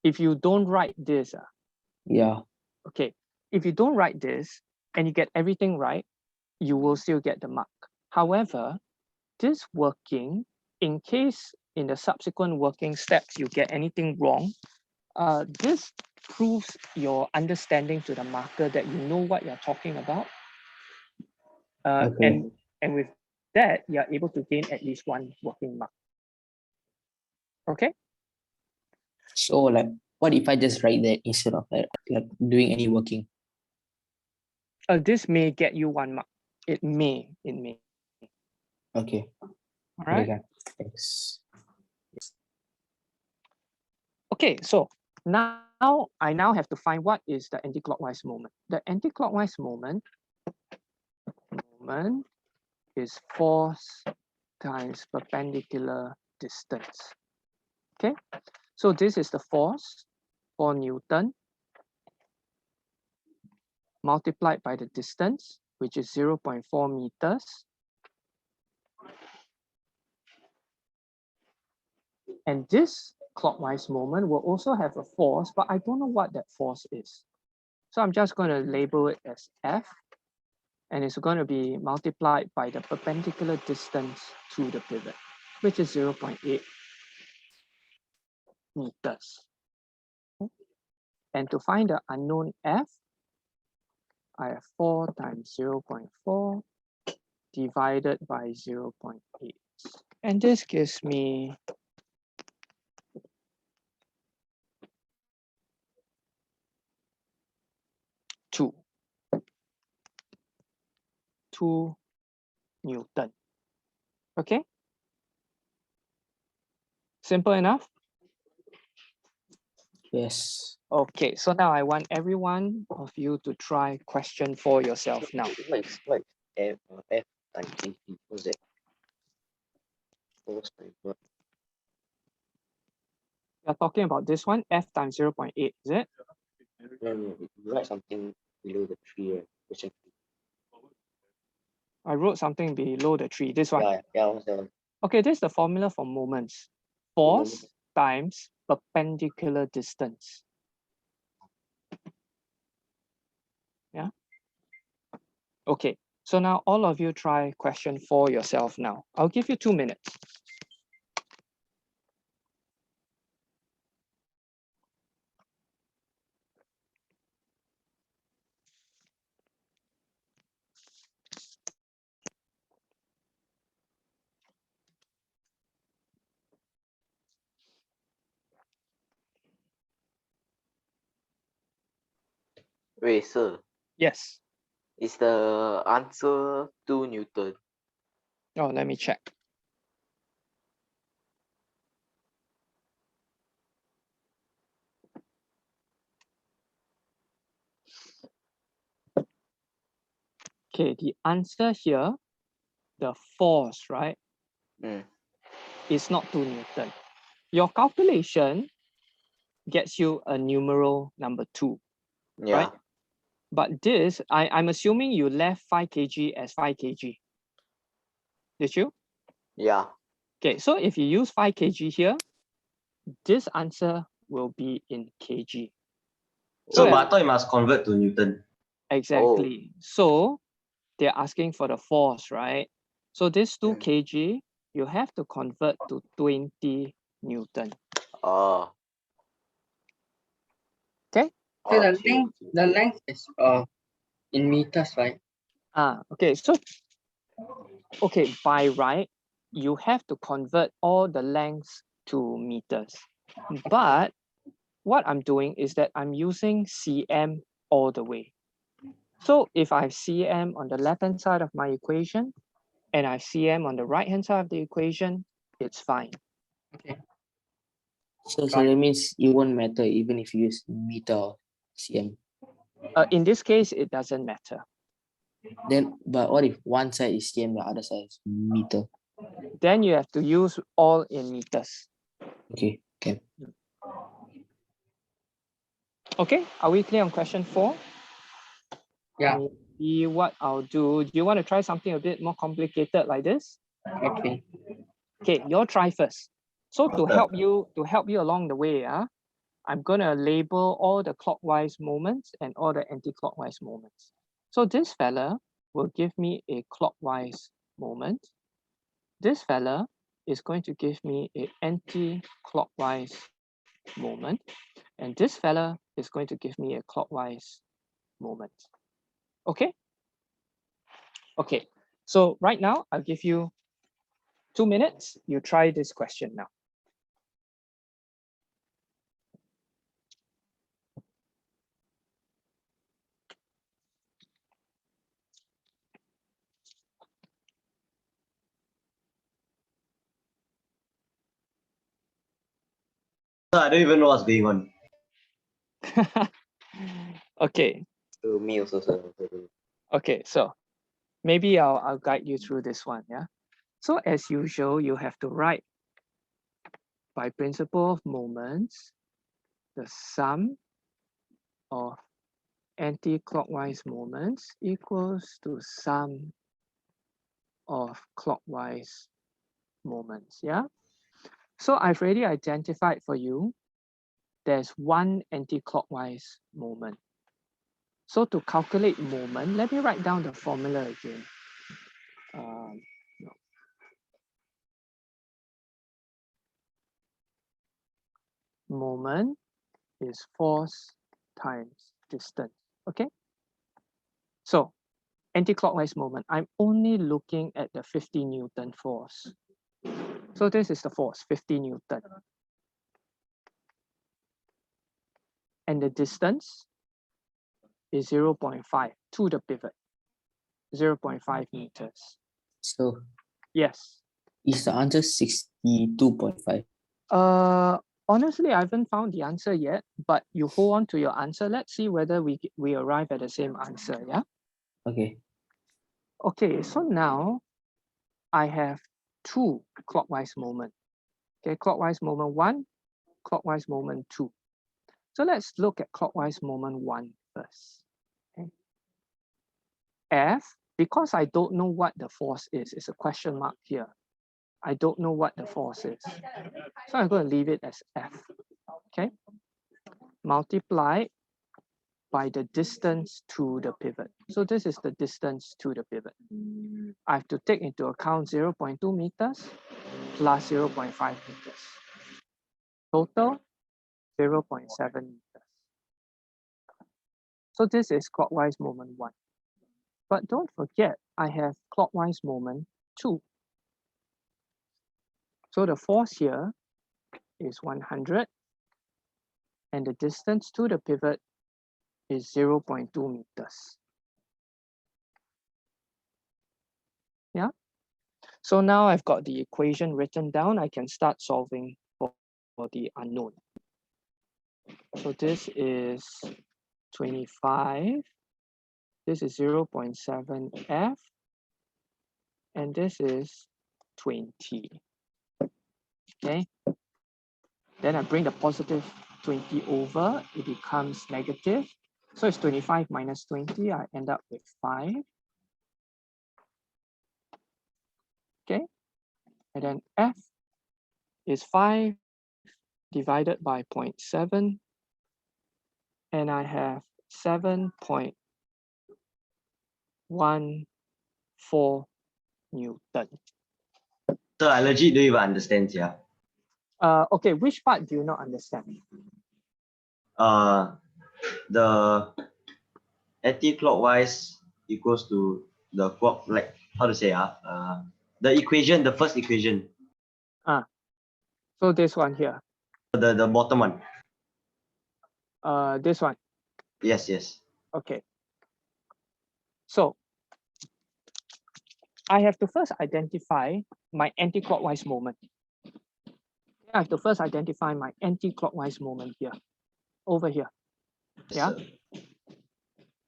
If you don't write this, Yeah. okay. If you don't write this and you get everything right, you will still get the mark. However, this working, in case in the subsequent working steps you get anything wrong, this proves your understanding to the marker that you know what you're talking about. Okay. And with that, you're able to gain at least one working mark. Okay? So like, what if I just write that instead of like doing any working? This may get you one mark. It may. Okay. All right. Okay. Thanks. Okay, so now I have to find what is the anti-clockwise moment. The anti-clockwise moment is force times perpendicular distance. Okay, so this is the force, 4 Newton, multiplied by the distance, which is 0.4 meters. And this clockwise moment will also have a force, but I don't know what that force is. So I'm just going to label it as F, and it's going to be multiplied by the perpendicular distance to the pivot, which is 0.8 meters. And to find the unknown F, I have 4 times 0.4 divided by 0.8. And this gives me 2 Newton. Okay? Simple enough? Yes. Okay, so now I want every one of you to try question for yourself now. What is F times KG? What's that? Force times what? You're talking about this one, F times 0.8, is it? No, you write something below the tree, right? Question I wrote something below the tree, this one. yeah, what's that one? Okay, this is the formula for moments. Force times perpendicular distance. Yeah. Okay, so now all of you try question for yourself now. I'll give you 2 minutes. Wait, sir, Yes. is the answer 2 Newton? Oh, let me check. Okay, the answer here, the force, right, is not 2 Newton. Your calculation gets you a numeral number 2, Yeah. right? But this, I'm assuming you left 5 kg as 5 kg. Did you? Yeah. Okay, so if you use 5 kg here, this answer will be in kg. So, So but I thought you must convert to Newton. exactly. So they're asking for the force, right? So this 2 kg, you have to convert to 20 Newton. Oh. Okay? So the Okay. length is in meters, right? Okay, so okay, by right, you have to convert all the lengths to meters. But what I'm doing is that I'm using cm all the way. So if I have cm on the left-hand side of my equation, and I have cm on the right-hand side of the equation, it's fine. Okay. So that means it won't matter even if you use meter or cm. In this case, it doesn't matter. Then, but what if one side is cm, the other side is meter? Then you have to use all in meters. Okay, can. Okay, are we clear on question 4? Yeah. Maybe what I'll do you want to try something a bit more complicated like this? Okay. Okay, you'll try first. So to help you along the way, I'm gonna label all the clockwise moments and all the anti-clockwise moments. So this fella will give me a clockwise moment. This fella is going to give me an anti-clockwise moment. And this fella is going to give me a clockwise moment. Okay? Okay, so right now I'll give you 2 minutes. You try this question now. I don't even know what's going on. Okay, To me also, sir. okay, so maybe I'll guide you through this one, yeah? So as usual, you have to write by principle of moments, the sum of anti-clockwise moments equals to sum of clockwise moments, yeah? So I've already identified for you, there's one anti-clockwise moment. So to calculate moment, let me write down the formula again. No. Moment is force times distance, okay? So anti-clockwise moment, I'm only looking at the 50 Newton force. So this is the force, 50 Newton. And the distance is 0.5 to the pivot, 0.5 meters. So Yes. is the answer 62.5? Honestly, I haven't found the answer yet, but you hold on to your answer. Let's see whether we arrive at the same answer, yeah? Okay. Okay, so now I have 2 clockwise moments. Okay, clockwise moment 1, clockwise moment 2. So let's look at clockwise moment 1 first. Okay. F, because I don't know what the force is, it's a question mark here. I don't know what the force is. So I'm going to leave it as F. Okay. Multiplied by the distance to the pivot. So this is the distance to the pivot. I have to take into account 0.2 meters plus 0.5 meters. Total 0.7 meters. So this is clockwise moment 1. But don't forget, I have clockwise moment 2. So the force here is 100 and the distance to the pivot is 0.2 meters. Yeah. So now I've got the equation written down. I can start solving for the unknown. So this is 25. This is 0.7 F. And this is 20. Okay. Then I bring the positive 20 over. It becomes negative. So it's 25 minus 20. I end up with 5. Okay. And then F is 5 divided by 0.7. And I have 7.1 4 Newton. So I legit don't even understand, yeah. Okay, which part do you not understand? The anti-clockwise equals to the clock, like how to say the equation, the first equation, So this one here, the bottom one. this one. Yes, yes. Okay. So I have to first identify my anti-clockwise moment. I have to first identify my anti-clockwise moment here, over here. Yes, Yeah. sir.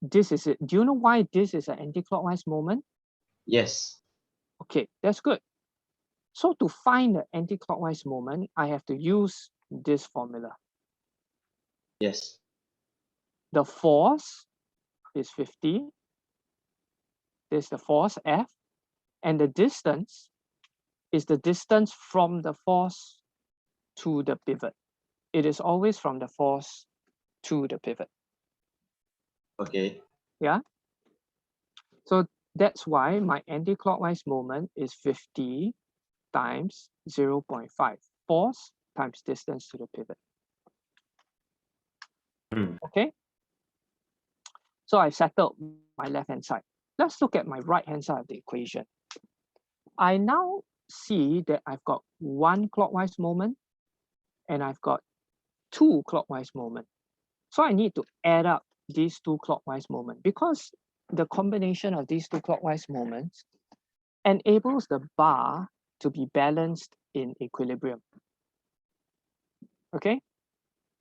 This is it. Do you know why this is an anti-clockwise moment? Yes. Okay, that's good. So to find the anti-clockwise moment, I have to use this formula. Yes. The force is 50. This is the force F. And the distance is the distance from the force to the pivot. It is always from the force to the pivot. Okay. Yeah. So that's why my anti-clockwise moment is 50 times 0.5. Force times distance to the pivot. Okay. So I've settled my left-hand side. Let's look at my right-hand side of the equation. I now see that I've got 1 clockwise moment and I've got 2 clockwise moment. So I need to add up these 2 clockwise moments because the combination of these 2 clockwise moments enables the bar to be balanced in equilibrium. Okay.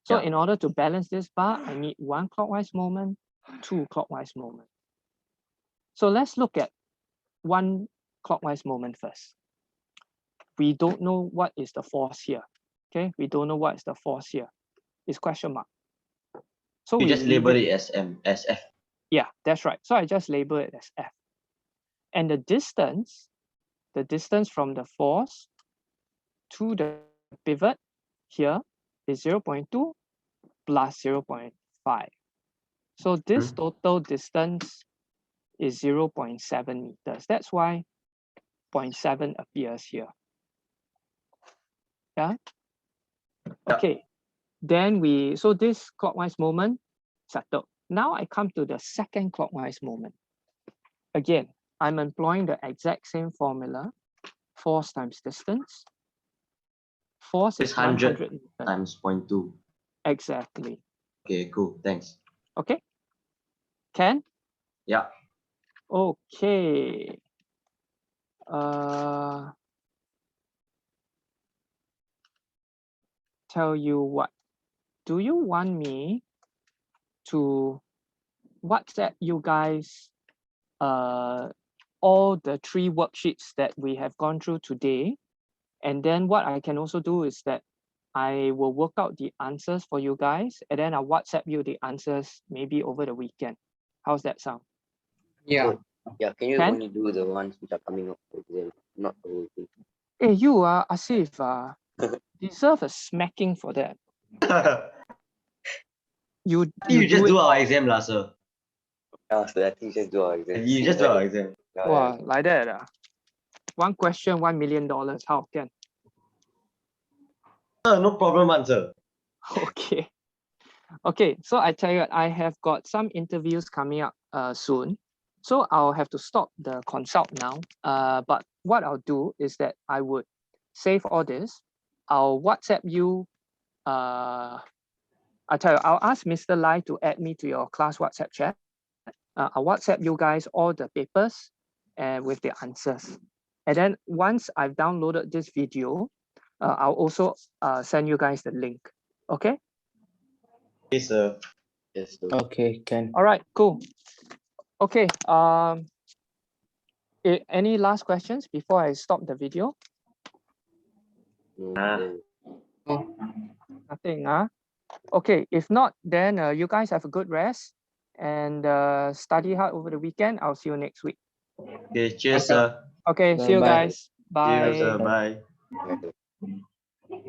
So in order to balance this bar, I need 1 clockwise moment, 2 clockwise moment. So let's look at 1 clockwise moment first. We don't know what is the force here. Okay, we don't know what is the force here. It's question mark. So You we just label it as F. Yeah, that's right. So I just label it as F. And the distance from the force to the pivot here is 0.2 plus 0.5. So this total distance is 0.7 meters. That's why 0.7 appears here. Yeah. Okay. Then so this clockwise moment settled. Now I come to the second clockwise moment. Again, I'm employing the exact same formula. Force times distance. Force is 100 Newton. Times 0.2. Exactly. Okay, cool. Thanks. Okay. Can? Yeah. Okay. Tell you what. Do you want me to WhatsApp you guys all the 3 worksheets that we have gone through today? And then what I can also do is that I will work out the answers for you guys, and then I'll WhatsApp you the answers maybe over the weekend. How's that sound? Yeah. So, yeah, can you Can? only do the ones which are coming up for exam, not the whole thing? Hey, you Asif, deserve a smacking for that. You You just do do it. our exam, sir. Yeah, so I think just do our exam. You just do our exam. Yeah, Wow, like that. 1 question, $1 million. How can? No problem, answer. Okay. Okay, so I tell you what, I have got some interviews coming up soon. So I'll have to stop the consult now. But what I'll do is that I would save all this. I'll WhatsApp you. I'll tell you, I'll ask Mr. Lai to add me to your class WhatsApp chat. I'll WhatsApp you guys all the papers and with the answers. And then once I've downloaded this video, I'll also send you guys the link. Okay? Yes, sir. yes, so. Okay, can. All right, cool. Okay. Any last questions before I stop the video? Nothing, Okay, if not, then you guys have a good rest and study hard over the weekend. I'll see you next week. Okay, cheers, sir. Okay, see you Bye. guys. Bye. See you, sir. Bye. Yeah.